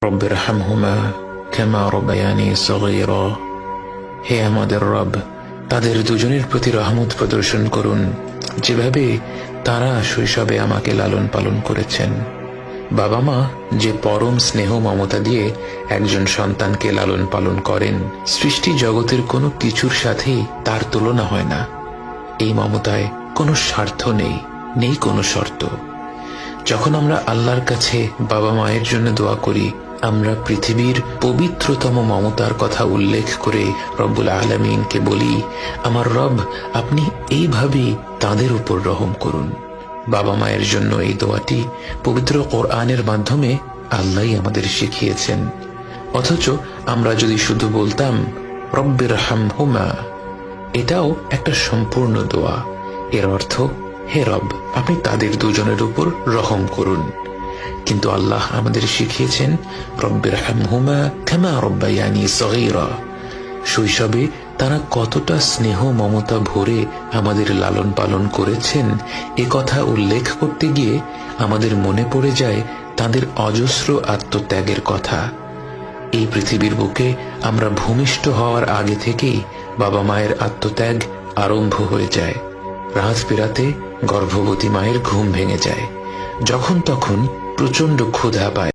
রব্বিরহামহুমা কামা রাব্বায়ানি সগীরা। হে আমাদের রব, তাদের দুজনের প্রতি রহমত প্রদর্শন করুন যেভাবে তারা শৈশবে আমাকে লালন পালন করেছেন। বাবা মা যে পরম স্নেহ মমতা দিয়ে একজন সন্তানকে লালন পালন করেন, সৃষ্টি জগতের কোনো কিছুর সাথেই তার তুলনা হয় না। এই মমতায় কোনো স্বার্থ নেই, নেই কোনো শর্ত। যখন আমরা আল্লাহর কাছে বাবা মায়ের জন্য দোয়া করি, আমরা পৃথিবীর পবিত্রতম মমতার কথা উল্লেখ করে রব্বুল আলামিনকে বলি, আমার রব, আপনি এইভাবেই তাদের উপর রহম করুন। বাবা মায়ের জন্য এই দোয়াটি পবিত্র কোরআনের মাধ্যমে আল্লাহই আমাদের শিখিয়েছেন। অথচ আমরা যদি শুধু বলতাম রব্বিরহামহুমা, এটাও একটা সম্পূর্ণ দোয়া। এর অর্থ, হে রব, আপনি তাদের দুজনের উপর রহম করুন। কিন্তু আল্লাহ আমাদের শিখিয়েছেন রব্বিরহামহুমা কামা রাব্বায়ানি সগীরা। শৈশবে তারা কতটা স্নেহ মমতা ভরে আমাদের লালন পালন করেছেন, এ কথা উল্লেখ করতে গিয়ে আমাদের মনে পড়ে যায় তাদের অজস্র আত্মত্যাগের কথা। এই পৃথিবীর বুকে আমরা ভূমিষ্ঠ হওয়ার আগে থেকেই বাবা মায়ের আত্মত্যাগ আরম্ভ হয়ে যায়। রাত বিরাতে গর্ভবতী মায়ের ঘুম ভেঙে যায়, যখন তখন প্রচন্ড ক্ষুধা পায়।